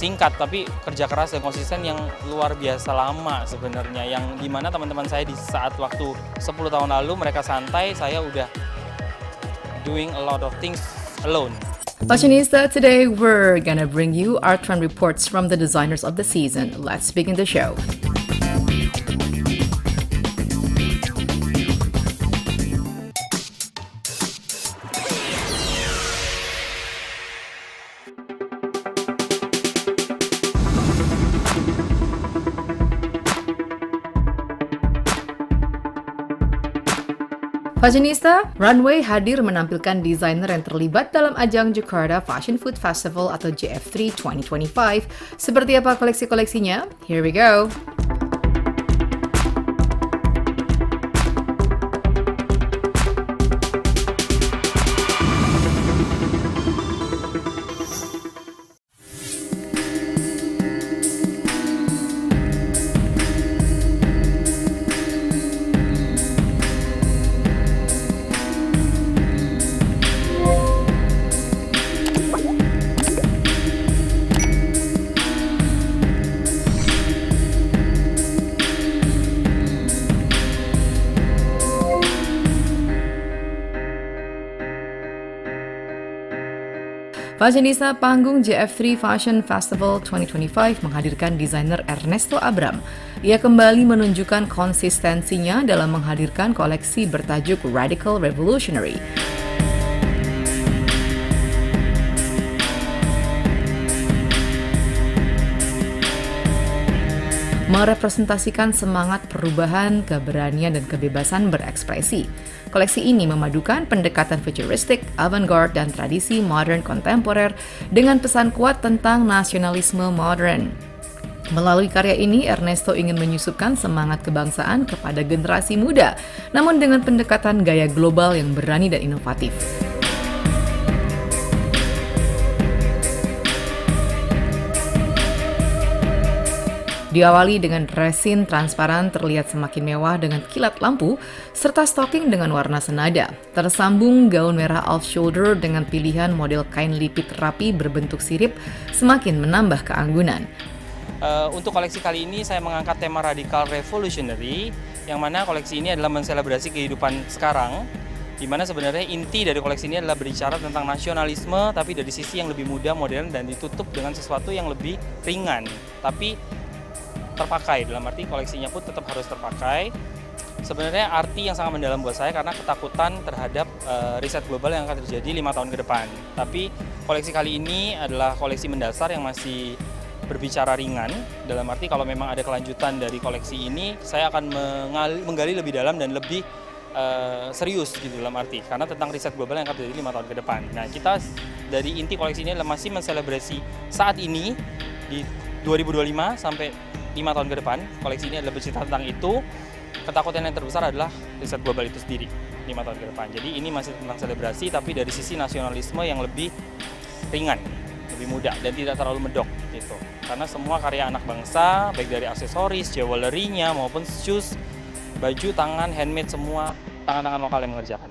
singkat tapi kerja keras dan konsisten yang luar biasa lama sebenarnya, yang dimana teman-teman saya di saat waktu 10 tahun lalu mereka santai, saya udah doing a lot of things alone. Fashionista, today we're gonna bring you our trend reports from the designers of the season. Let's begin the show. Fashionista, Runway hadir menampilkan desainer yang terlibat dalam ajang Jakarta Fashion Food Festival atau JF3 2025. Seperti apa koleksi-koleksinya? Here we go! Fashionista, panggung JF3 Fashion Festival 2025 menghadirkan desainer Ernesto Abram. Ia kembali menunjukkan konsistensinya dalam menghadirkan koleksi bertajuk Radical Revolutionary. Merepresentasikan semangat perubahan, keberanian, dan kebebasan berekspresi. Koleksi ini memadukan pendekatan futuristik, avant-garde, dan tradisi modern kontemporer dengan pesan kuat tentang nasionalisme modern. Melalui karya ini, Ernesto ingin menyusupkan semangat kebangsaan kepada generasi muda, namun dengan pendekatan gaya global yang berani dan inovatif. Diawali dengan resin transparan terlihat semakin mewah dengan kilat lampu, serta stocking dengan warna senada. Tersambung gaun merah off-shoulder dengan pilihan model kain lipit rapi berbentuk sirip semakin menambah keanggunan. Untuk koleksi kali ini saya mengangkat tema Radical Revolutionary, yang mana koleksi ini adalah menselebrasi kehidupan sekarang, di mana sebenarnya inti dari koleksi ini adalah berbicara tentang nasionalisme, tapi dari sisi yang lebih muda, modern, dan ditutup dengan sesuatu yang lebih ringan, tapi terpakai, dalam arti koleksinya pun tetap harus terpakai. Sebenarnya arti yang sangat mendalam buat saya karena ketakutan terhadap riset global yang akan terjadi 5 tahun ke depan. Tapi koleksi kali ini adalah koleksi mendasar yang masih berbicara ringan, dalam arti kalau memang ada kelanjutan dari koleksi ini, saya akan menggali lebih dalam dan lebih serius gitu, dalam arti karena tentang riset global yang akan terjadi 5 tahun ke depan. Nah, kita dari inti koleksi ini adalah masih menselebrasi saat ini di 2025 sampai 5 tahun ke depan. Koleksi ini adalah bercerita tentang itu. Ketakutan yang terbesar adalah riset global itu sendiri 5 tahun ke depan. Jadi ini masih tentang selebrasi, tapi dari sisi nasionalisme yang lebih ringan, lebih mudah, dan tidak terlalu medok gitu. Karena semua karya anak bangsa, baik dari aksesoris, jewelry-nya maupun shoes, baju, tangan, handmade, semua tangan-tangan lokal yang mengerjakan.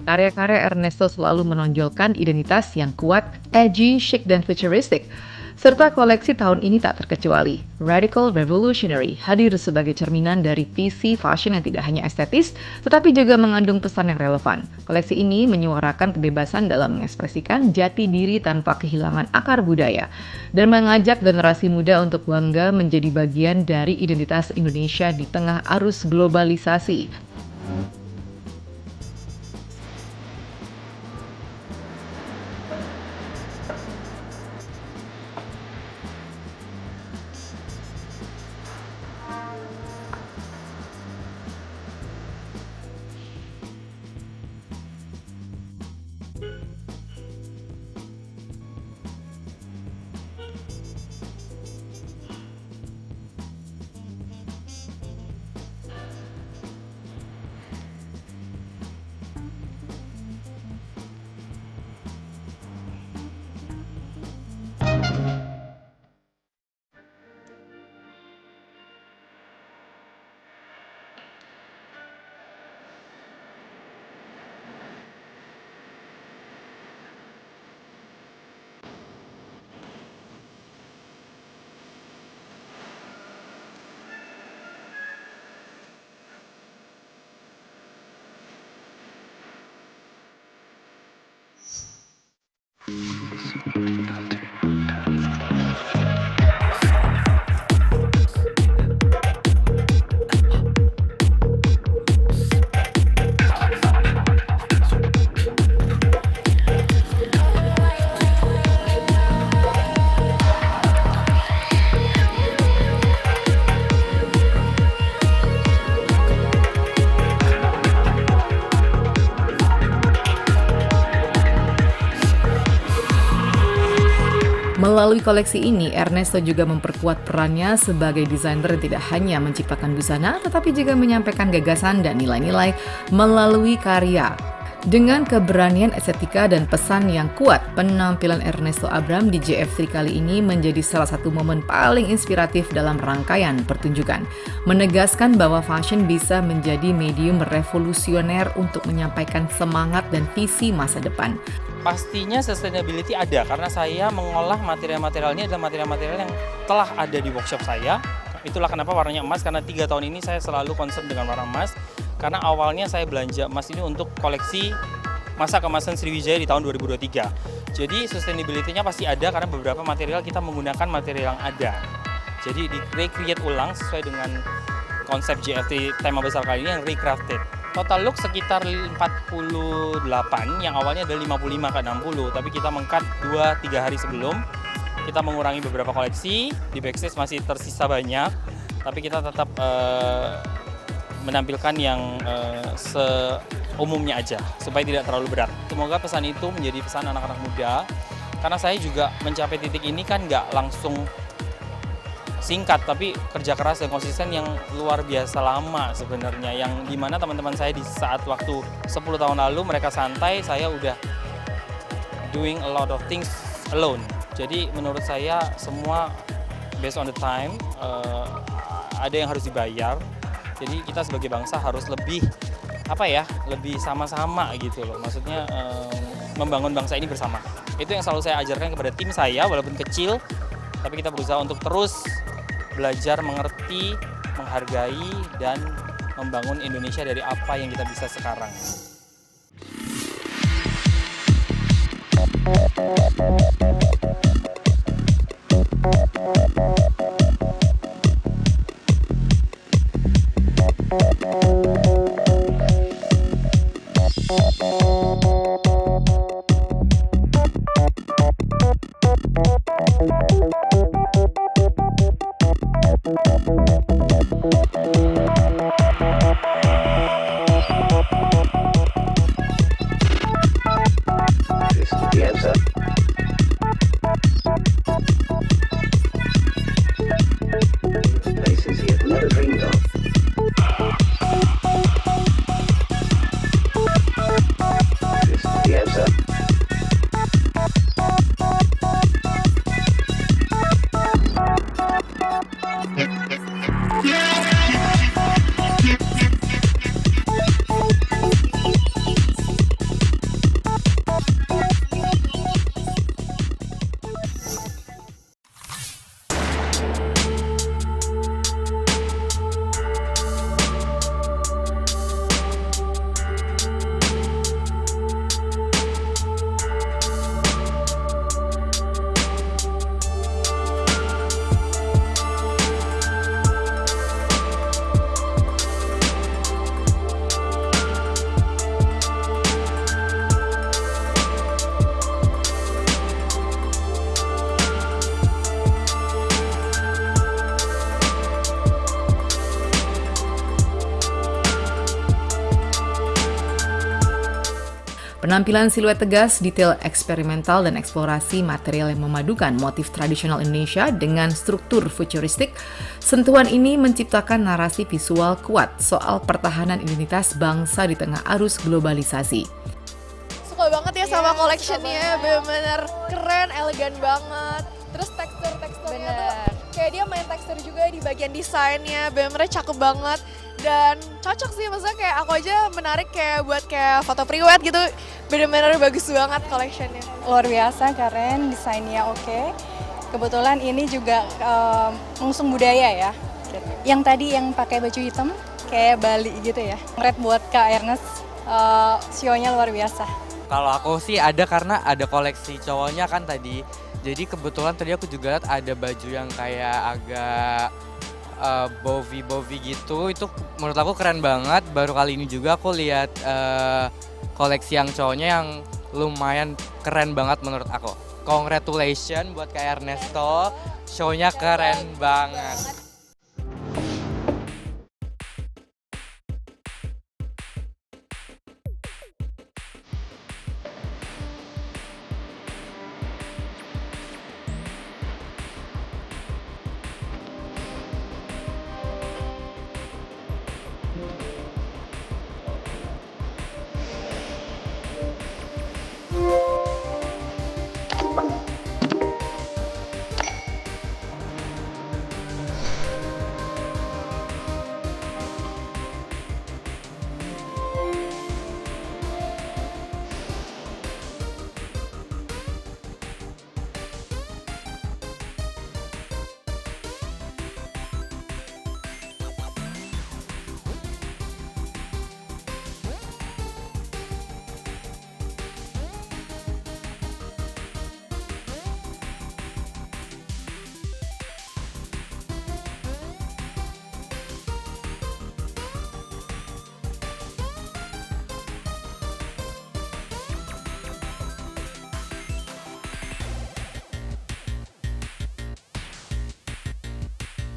Karya-karya Ernesto selalu menonjolkan identitas yang kuat, edgy, chic, dan futuristic. Serta koleksi tahun ini tak terkecuali. Radical Revolutionary hadir sebagai cerminan dari visi fashion yang tidak hanya estetis, tetapi juga mengandung pesan yang relevan. Koleksi ini menyuarakan kebebasan dalam mengekspresikan jati diri tanpa kehilangan akar budaya, dan mengajak generasi muda untuk bangga menjadi bagian dari identitas Indonesia di tengah arus globalisasi. Melalui koleksi ini, Ernesto juga memperkuat perannya sebagai desainer yang tidak hanya menciptakan busana, tetapi juga menyampaikan gagasan dan nilai-nilai melalui karya. Dengan keberanian estetika dan pesan yang kuat, penampilan Ernesto Abram di JF3 kali ini menjadi salah satu momen paling inspiratif dalam rangkaian pertunjukan. Menegaskan bahwa fashion bisa menjadi medium revolusioner untuk menyampaikan semangat dan visi masa depan. Pastinya sustainability ada, karena saya mengolah material-materialnya adalah material-material yang telah ada di workshop saya. Itulah kenapa warnanya emas, karena 3 tahun ini saya selalu concern dengan warna emas. Karena awalnya saya belanja emas ini untuk koleksi masa keemasan Sriwijaya di tahun 2023. Jadi sustainability-nya pasti ada, karena beberapa material kita menggunakan material yang ada. Jadi di-recreate ulang sesuai dengan konsep JFT tema besar kali ini yang recrafted. Total look sekitar 48, yang awalnya ada 55 ke 60, tapi kita meng-cut 2-3 hari sebelum. Kita mengurangi beberapa koleksi, di backstage masih tersisa banyak, tapi kita tetap menampilkan yang seumumnya aja, supaya tidak terlalu berat. Semoga pesan itu menjadi pesan anak-anak muda, karena saya juga mencapai titik ini kan nggak langsung singkat, tapi kerja keras dan konsisten yang luar biasa lama sebenarnya, yang dimana teman-teman saya di saat waktu 10 tahun lalu mereka santai, saya udah doing a lot of things alone. Jadi menurut saya semua based on the time, ada yang harus dibayar. Jadi kita sebagai bangsa harus lebih lebih sama-sama gitu loh. Maksudnya membangun bangsa ini bersama. Itu yang selalu saya ajarkan kepada tim saya, walaupun kecil, tapi kita berusaha untuk terus belajar mengerti, menghargai, dan membangun Indonesia dari apa yang kita bisa sekarang. Penampilan siluet tegas, detail eksperimental, dan eksplorasi material yang memadukan motif tradisional Indonesia dengan struktur futuristik, sentuhan ini menciptakan narasi visual kuat soal pertahanan identitas bangsa di tengah arus globalisasi. Suka banget ya sama collection-nya, bener-bener keren, elegan banget. Terus teksturnya tuh kayak dia main tekstur juga di bagian desainnya, bener-bener cakep banget. Dan cocok sih, maksudnya kayak aku aja menarik kayak buat kayak foto pre-wed gitu, bener-bener bagus banget collection-nya. Luar biasa, keren, desainnya oke. Kebetulan ini juga mengusung budaya ya. Yang tadi yang pakai baju hitam kayak Bali gitu ya. Red buat Kak Ernest, sionya luar biasa. Kalau aku sih ada karena ada koleksi cowoknya kan tadi. Jadi kebetulan tadi aku juga lihat ada baju yang kayak agak bovi gitu. Itu menurut aku keren banget. Baru kali ini juga aku lihat koleksi yang cowoknya yang lumayan keren banget menurut aku. Congratulations buat Kak Ernesto, show-nya keren banget.